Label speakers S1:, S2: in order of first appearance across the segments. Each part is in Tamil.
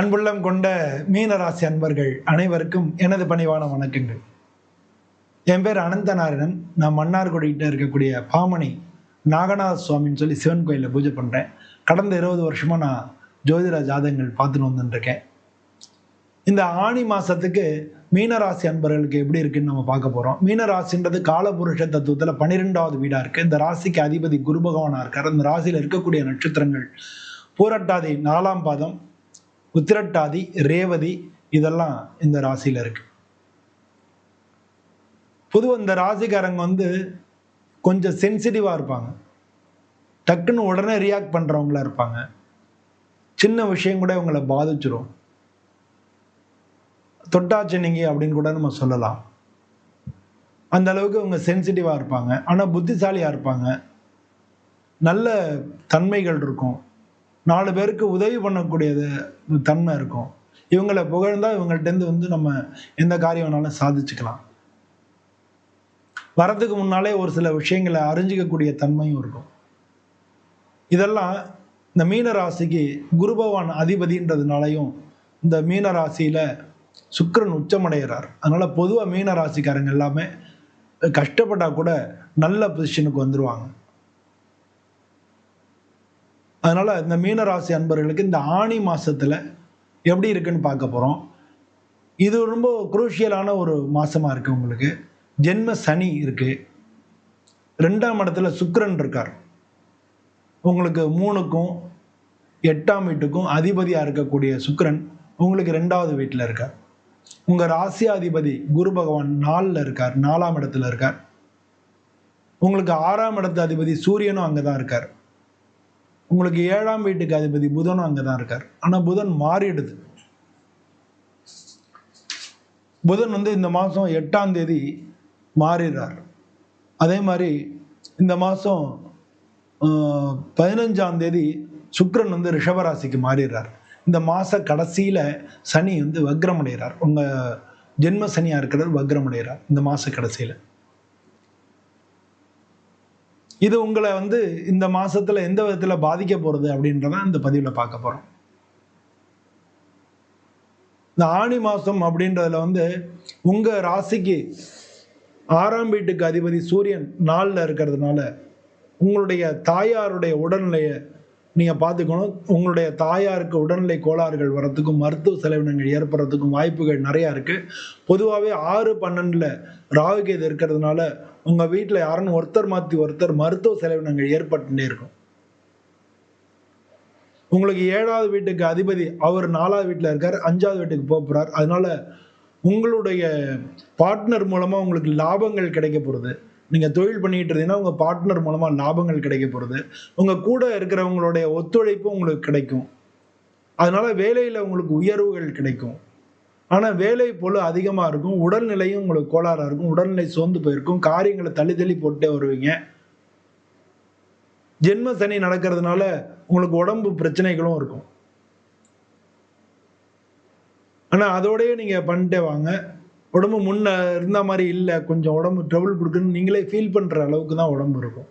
S1: அன்புள்ளம் கொண்ட மீனராசி அன்பர்கள் அனைவருக்கும் எனது பணிவான வணக்கங்கள். என் பேர் அனந்தநாராயணன். நான் மன்னார்குடிகிட்ட இருக்கக்கூடிய பாமணி நாகநாத சுவாமின்னு சொல்லி சிவன் கோயிலில் பூஜை பண்ணுறேன். கடந்த 20 வருஷமாக நான் ஜோதிட ஜாதகங்கள் பார்த்துட்டு வந்துட்டுருக்கேன். இந்த ஆணி மாதத்துக்கு மீனராசி அன்பர்களுக்கு எப்படி இருக்குன்னு நம்ம பார்க்க போகிறோம். மீனராசின்றது காலபுருஷ தத்துவத்தில் 12வது வீடாக இருக்குது. இந்த ராசிக்கு அதிபதி குரு பகவானாக இருக்கார். இந்த ராசியில் இருக்கக்கூடிய நட்சத்திரங்கள் பூரட்டாதி 4ஆம் பாதம், உத்திரட்டாதி, ரேவதி, இதெல்லாம் இந்த ராசியில் இருக்கு. பொதுவாக இந்த ராசிக்காரங்க கொஞ்சம் சென்சிட்டிவாக இருப்பாங்க. டக்குன்னு உடனே ரியாக்ட் பண்ணுறவங்களா இருப்பாங்க. சின்ன விஷயம் கூட இவங்களை பாதிச்சிரும். தொட்டாச்சினிங்கி அப்படின்னு கூட நம்ம சொல்லலாம். அந்த அளவுக்கு இவங்க சென்சிட்டிவாக இருப்பாங்க. ஆனால் புத்திசாலியாக இருப்பாங்க. நல்ல தன்மைகள் இருக்கும். 4 பேருக்கு உதவி பண்ணக்கூடியது தன்மை இருக்கும். இவங்களை புகழ்ந்தா இவங்கள்ட்டேருந்து நம்ம எந்த காரியம் வேணாலும் சாதிச்சுக்கலாம். வரதுக்கு முன்னாலே ஒரு சில விஷயங்களை அறிஞ்சிக்கக்கூடிய தன்மையும் இருக்கும். இதெல்லாம் இந்த மீன ராசிக்கு குரு பகவான் அதிபதின்றதுனாலையும் இந்த மீன ராசியில சுக்கிரன் உச்சமடைகிறார். அதனால பொதுவாக மீன ராசிக்காரங்க எல்லாமே கஷ்டப்பட்டா கூட நல்ல பொசிஷனுக்கு வந்துருவாங்க. அதனால இந்த மீனராசி அன்பர்களுக்கு இந்த ஆணி மாசத்துல எப்படி இருக்குன்னு பார்க்க போறோம். இது ரொம்ப குரூஷியலான ஒரு மாசமா இருக்கு. உங்களுக்கு ஜென்ம சனி இருக்கு. 2ஆம் இடத்துல சுக்கிரன் இருக்கார். உங்களுக்கு 3க்கும் 8ஆம் வீட்டுக்கும் அதிபதியா இருக்கக்கூடிய சுக்கிரன் உங்களுக்கு 2வது வீட்டில் இருக்கார். உங்க ராசியாதிபதி குரு பகவான் 4ல் இருக்கார், 4ஆம் இடத்துல இருக்கார். உங்களுக்கு 6ஆம் இடத்து அதிபதி சூரியனும் அங்கதான் இருக்கார். உங்களுக்கு 7ஆம் வீட்டுக்கு அதிபதி புதனும் அங்கதான் இருக்கார். ஆனா புதன் மாறிடுது. புதன் இந்த மாசம் 8ஆம் தேதி மாறிடுறார். அதே மாதிரி இந்த மாசம் 15ஆம் தேதி சுக்கிரன் ரிஷபராசிக்கு மாறிடுறார். இந்த மாச கடைசியில சனி வக்ரமடைகிறார். உங்க ஜென்ம சனியா இருக்கிறவர் வக்ரமடைகிறார் இந்த மாச கடைசியில. இது உங்களை இந்த மாசத்துல எந்த விதத்துல பாதிக்க போறது அப்படின்றத இந்த பதிவுல பார்க்க போறோம். இந்த ஆணி மாசம் அப்படின்றதுல உங்க ராசிக்கு 6ஆம் வீட்டுக்கு அதிபதி சூரியன் 4ல் இருக்கிறதுனால உங்களுடைய தாயாருடைய உடல்நிலையை நீங்க பார்த்துக்கணும். உங்களுடைய தாயாருக்கு உடல்நிலை கோளாறுகள் வரத்துக்கும் மருத்துவ செலவினங்கள் ஏற்படுறதுக்கும் வாய்ப்புகள் நிறைய இருக்கு. பொதுவாகவே 6-12 ராகுகேது இருக்கிறதுனால உங்க வீட்டுல யாருன்னு ஒருத்தர் மாத்தி ஒருத்தர் மருத்துவ செலவினங்கள் ஏற்பட்டுட்டே இருக்கும். உங்களுக்கு 7வது வீட்டுக்கு அதிபதி அவர் 4வது வீட்டுல இருக்கார், 5வது வீட்டுக்கு போறார். அதனால உங்களுடைய பார்ட்னர் மூலமா உங்களுக்கு லாபங்கள் கிடைக்க போறது. நீங்க தொழில் பண்ணிட்டு இருந்தீங்கன்னா உங்க பார்ட்னர் மூலமா லாபங்கள் கிடைக்க போறது. உங்க கூட இருக்கிறவங்களுடைய ஒத்துழைப்பு உங்களுக்கு கிடைக்கும். அதனால வேலையில உங்களுக்கு உயர்வுகள் கிடைக்கும். ஆனா வேலை பொழு அதிகமா இருக்கும். உடல்நிலையும் உங்களுக்கு கோளாறா இருக்கும். உடல்நிலை சோர்ந்து போயிருக்கும். காரியங்களை தள்ளி போட்டே வருவீங்க. ஜென்ம சனி நடக்கிறதுனால உங்களுக்கு உடம்பு பிரச்சனைகளும் இருக்கும். ஆனா அதோடய நீங்க பண்ணிட்டே வாங்க. உடம்பு முன்ன இருந்த மாதிரி இல்லை, கொஞ்சம் உடம்பு ட்ரபிள் கொடுக்குன்னு நீங்களே ஃபீல் பண்ற அளவுக்கு தான் உடம்பு இருக்கும்.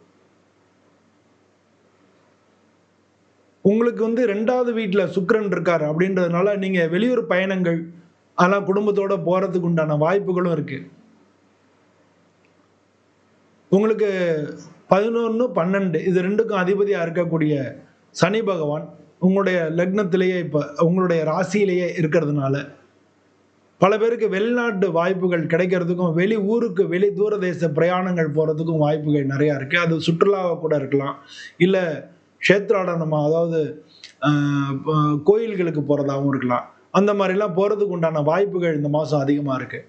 S1: உங்களுக்கு 2வது வீட்டுல சுக்கிரன் இருக்காரு அப்படின்றதுனால நீங்க வெளியூர் பயணங்கள் அதெல்லாம் குடும்பத்தோட போறதுக்கு உண்டான வாய்ப்புகளும் இருக்கு. உங்களுக்கு 11, 12 இது 2க்கும் அதிபதியா இருக்கக்கூடிய சனி பகவான் உங்களுடைய லக்னத்திலேயே இப்ப உங்களுடைய ராசியிலேயே இருக்கிறதுனால பல பேருக்கு வெளிநாட்டு வாய்ப்புகள் கிடைக்கிறதுக்கும் வெளி ஊருக்கு வெளி தூர தேச பிரயாணங்கள் போறதுக்கும் வாய்ப்புகள் நிறைய இருக்கு. அது சுற்றுலாவை கூட இருக்கலாம், இல்ல கஷேத்ராடனமா அதாவது கோயில்களுக்கு போறதாகவும் இருக்கலாம். அந்த மாதிரிலாம் போறதுக்கு உண்டான வாய்ப்புகள் இந்த மாசம் அதிகமா இருக்கு.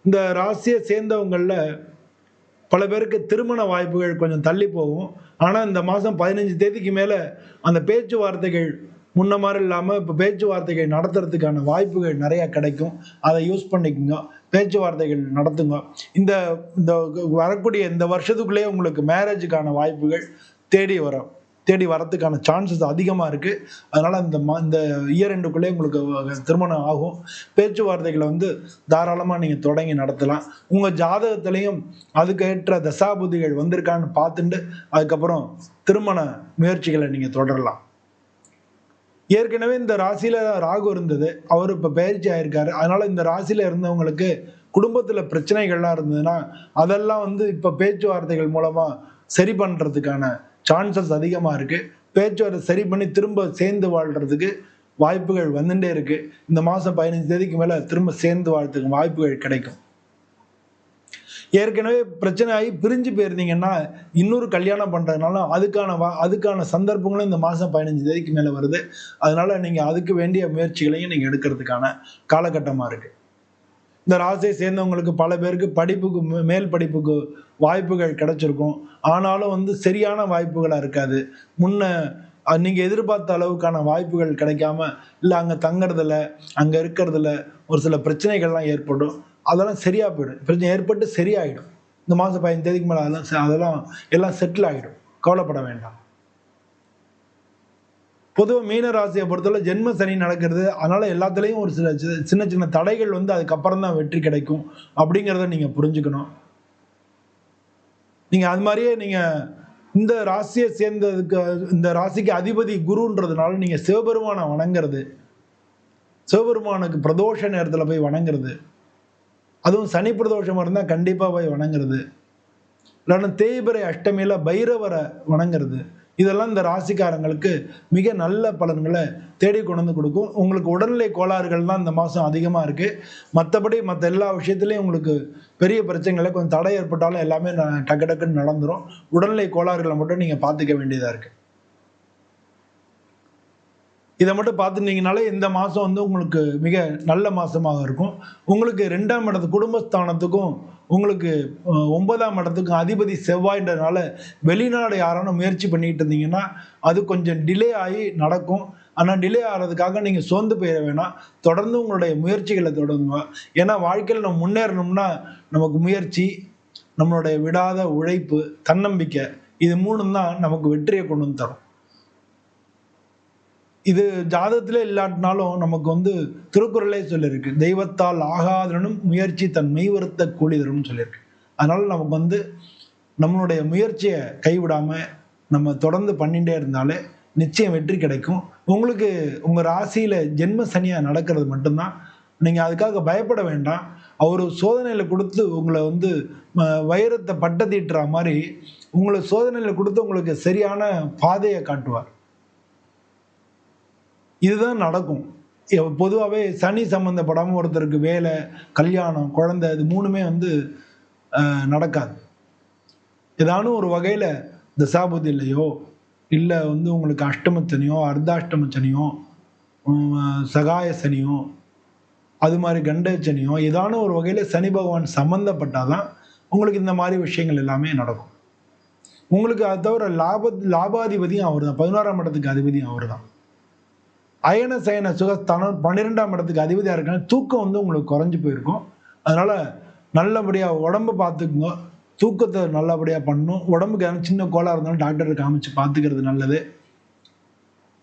S1: இந்த ராசியை சேர்ந்தவங்கள பல பேருக்கு திருமண வாய்ப்புகள் கொஞ்சம் தள்ளி போகும். ஆனா இந்த மாசம் 15 தேதிக்கு மேல அந்த பேச்சுவார்த்தைகள் முன்ன மாதிரி இல்லாம இப்ப பேச்சுவார்த்தைகள் நடத்துறதுக்கான வாய்ப்புகள் நிறைய கிடைக்கும். அதை யூஸ் பண்ணிக்கோங்க, பேச்சுவார்த்தைகள் நடத்துங்க. இந்த இந்த வரக்கூடிய இந்த வருஷத்துக்குள்ளேயே உங்களுக்கு மேரேஜுக்கான வாய்ப்புகள் தேடி வரத்துக்கான சான்சஸ் அதிகமா இருக்கு. அதனால இந்த இயர் எண்டுக்குள்ளே உங்களுக்கு திருமணம் ஆகும். பேச்சுவார்த்தைகளை தாராளமா நீங்க தொடங்கி நடத்தலாம். உங்க ஜாதகத்திலையும் அதுக்கேற்ற தசாபுதிகள் வந்திருக்கான்னு பார்த்துட்டு அதுக்கப்புறம் திருமண முயற்சிகளை நீங்க தொடரலாம். ஏற்கனவே இந்த ராசியில ராகு இருந்தது, அவர் இப்ப பெயர்ச்சி ஆயிருக்காரு. அதனால இந்த ராசியில இருந்தவங்களுக்கு குடும்பத்துல பிரச்சனைகள்லாம் இருந்ததுன்னா அதெல்லாம் வந்து இப்ப பேச்சுவார்த்தைகள் மூலமா சரி பண்றதுக்கான சான்சஸ் அதிகமா இருக்கு. பேச்சுவார்த்தை சரி பண்ணி திரும்ப சேர்ந்து வாழ்றதுக்கு வாய்ப்புகள் வந்துட்டே இருக்கு. இந்த மாசம் 15 தேதிக்கு மேல திரும்ப சேர்ந்து வாழ்றதுக்கு வாய்ப்புகள் கிடைக்கும். ஏற்கனவே பிரச்சனை ஆகி பிரிஞ்சு போயிருந்தீங்கன்னா இன்னொரு கல்யாணம் பண்றதுனால அதுக்கான சந்தர்ப்பங்களும் இந்த மாசம் 15 தேதிக்கு மேல வருது. அதனால நீங்க அதுக்கு வேண்டிய முயற்சிகளையும் நீங்க எடுக்கிறதுக்கான காலகட்டமா இருக்கு. இந்த ராசியை சேர்ந்தவங்களுக்கு பல பேருக்கு படிப்புக்கு மேல் படிப்புக்கு வாய்ப்புகள் கிடைச்சிருக்கும். ஆனாலும் வந்து சரியான வாய்ப்புகளா இருக்காது. முன்ன நீங்க எதிர்பார்த்த அளவுக்கான வாய்ப்புகள் கிடைக்காம, இல்ல அங்க தங்குறதுல, அங்க இருக்கிறதுல ஒரு சில பிரச்சனைகள்லாம் ஏற்படும். அதெல்லாம் சரியா போயிடும். பிரச்சனை ஏற்பட்டு சரியாயிடும். இந்த மாசம் 15 தேதிக்கு மேல அதெல்லாம் எல்லாம் செட்டில் ஆயிடும். கவலைப்பட வேண்டாம். பொதுவா மீன ராசியை பொறுத்தவரை ஜென்ம சனி நடக்கிறது. அதனால எல்லாத்துலயும் ஒரு சில சின்ன சின்ன தடைகள் வந்து அதுக்கப்புறம் தான் வெற்றி கிடைக்கும் அப்படிங்கிறத நீங்க புரிஞ்சுக்கணும். நீங்க அது மாதிரியே நீங்க இந்த ராசியை சேர்ந்ததுக்கு இந்த ராசிக்கு அதிபதி குருன்றதுனால நீங்க சிவபெருமானை வணங்குறது, சிவபெருமானுக்கு பிரதோஷ நேரத்துல போய் வணங்குறது, அதுவும் சனி பிரதோஷமா இருந்தா கண்டிப்பா போய் வணங்குறது, இல்லைன்னா தேய்பிறை அஷ்டமியில பைரவரை வணங்குறது, இதெல்லாம் இந்த ராசிக்காரங்களுக்கு மிக நல்ல பலன்களை தேடி கொண்டு வந்து கொடுக்கும். உங்களுக்கு உடல்நிலை கோளாறுகள் தான் இந்த மாதம் அதிகமாக இருக்கு. மற்றபடி மற்ற எல்லா விஷயத்துலையும் உங்களுக்கு பெரிய பிரச்சனைகளை கொஞ்சம் தடை ஏற்பட்டாலும் எல்லாமே டக்கு டக்குன்னு நடந்துடும். உடல்நிலை கோளாறுகளை மட்டும் நீங்கள் பார்த்துக்க வேண்டியதாக இருக்கு. இதை மட்டும் பார்த்துட்டீங்கனாலே இந்த மாதம் வந்து உங்களுக்கு மிக நல்ல மாதமாக இருக்கும். உங்களுக்கு 2ஆம் இடத்து குடும்பஸ்தானத்துக்கும் உங்களுக்கு 9ஆம் இடத்துக்கும் அதிபதி செவ்வாய்ன்றதுனால வெளிநாடு யாரான முயற்சி பண்ணிட்டு இருந்தீங்கன்னா அது கொஞ்சம் டிலே ஆகி நடக்கும். ஆனால் டிலே ஆகிறதுக்காக நீங்கள் சோர்ந்து போயிட வேணாம். தொடர்ந்து உங்களுடைய முயற்சிகளை தொடங்குங்க. ஏன்னா வாழ்க்கையில் நம்ம முன்னேறணும்னா நமக்கு முயற்சி, நம்மளுடைய விடாத உழைப்பு, தன்னம்பிக்கை, இது 3 தான் நமக்கு வெற்றியை கொண்டு வந்து தரும். இது ஜாதகத்திலே இல்லாட்டினாலும் நமக்கு வந்து திருக்குறளே சொல்லியிருக்கு, தெய்வத்தால் ஆகாதனும் முயற்சி தன் மெய் வருத்த கூலி தரும்னு சொல்லியிருக்கு. அதனால நமக்கு வந்து நம்மளுடைய முயற்சியை கைவிடாம நம்ம தொடர்ந்து பண்ணிட்டே இருந்தாலே நிச்சயம் வெற்றி கிடைக்கும். உங்களுக்கு உங்க ராசியில ஜென்ம சனியா நடக்கிறது மட்டும்தான். நீங்க அதுக்காக பயப்பட வேண்டாம். அவர் சோதனையில கொடுத்து உங்களை வந்து வைரத்தை பட்ட தீட்டுற மாதிரி உங்களை சோதனையில கொடுத்து உங்களுக்கு சரியான பாதையை காட்டுவார். இதுதான் நடக்கும். பொதுவாகவே சனி சம்பந்தப்படாமல் ஒருத்தருக்கு வேலை, கல்யாணம், குழந்தை இது 3மே வந்து நடக்காது. ஏதானும் ஒரு வகையில் தசாபுதியிலையோ இல்லை வந்து உங்களுக்கு அஷ்டமச்சனியோ, அர்த்தாஷ்டம சனியோ, சகாய சனியோ, அது மாதிரி கண்டச்சனியோ ஏதானும் ஒரு வகையில் சனி பகவான் சம்மந்தப்பட்டாதான் உங்களுக்கு இந்த மாதிரி விஷயங்கள் எல்லாமே நடக்கும். உங்களுக்கு அது தவிர லாபாதிபதியும் அவர் தான், 11ஆம் இடத்துக்கு அதிபதியும் அவர் தான். அயன சயன சுகஸ்தானம் 12ஆம் இடத்துக்கு அதிபதியாக இருக்காங்க. தூக்கம் வந்து உங்களுக்கு குறைஞ்சி போயிருக்கும். அதனால நல்லபடியாக உடம்பு பார்த்துக்குங்க. தூக்கத்தை நல்லபடியாக பண்ணணும். உடம்புக்கு யாரும் சின்ன கோளாக இருந்தாலும் டாக்டரை காமிச்சு பார்த்துக்கிறது நல்லது.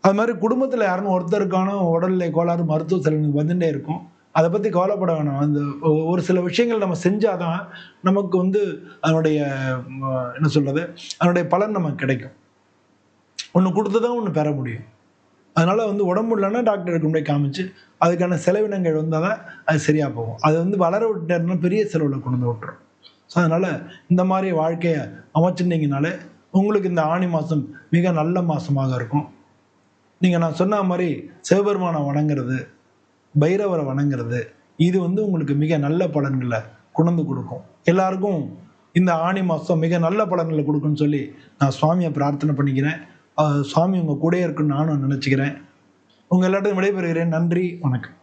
S1: அது மாதிரி குடும்பத்தில் யாரும் ஒருத்தருக்கான உடல்நிலை கோளாறு மருத்துவ செலவு வந்துட்டே இருக்கும். அதை பற்றி கவலைப்பட வேணாம். அந்த ஒரு சில விஷயங்கள் நம்ம செஞ்சாதான் நமக்கு வந்து அதனுடைய என்ன சொல்றது, அதனுடைய பலன் நமக்கு கிடைக்கும். ஒன்று கொடுத்து தான் ஒன்று பெற முடியும். அதனால வந்து உடம்பு இல்லைன்னா டாக்டருக்கு போய் காமிச்சு அதுக்கான செலவினங்கள் வந்தால் தான் அது சரியாக போகும். அது வந்து வளர விட்டுனா பெரிய செலவில் கொண்டு வந்து விட்டுரும். ஸோ அதனால் இந்த மாதிரி வாழ்க்கையை அமைச்சிருந்தீங்கனாலே உங்களுக்கு இந்த ஆணி மாதம் மிக நல்ல மாதமாக இருக்கும். நீங்கள் நான் சொன்ன மாதிரி சிவபெருமானை வணங்குறது, பைரவரை வணங்குறது, இது வந்து உங்களுக்கு மிக நல்ல பலன்களை கொண்டு கொடுக்கும். எல்லாருக்கும் இந்த ஆணி மாதம் மிக நல்ல பலன்களை கொடுக்குன்னு சொல்லி நான் சுவாமியை பிரார்த்தனை பண்ணிக்கிறேன். சுவாமி உங்கள் கூடயே இருக்குன்னு நானும் நினச்சிக்கிறேன். உங்கள் எல்லாத்தையும் விடைபெறுகிறேன். நன்றி, வணக்கம்.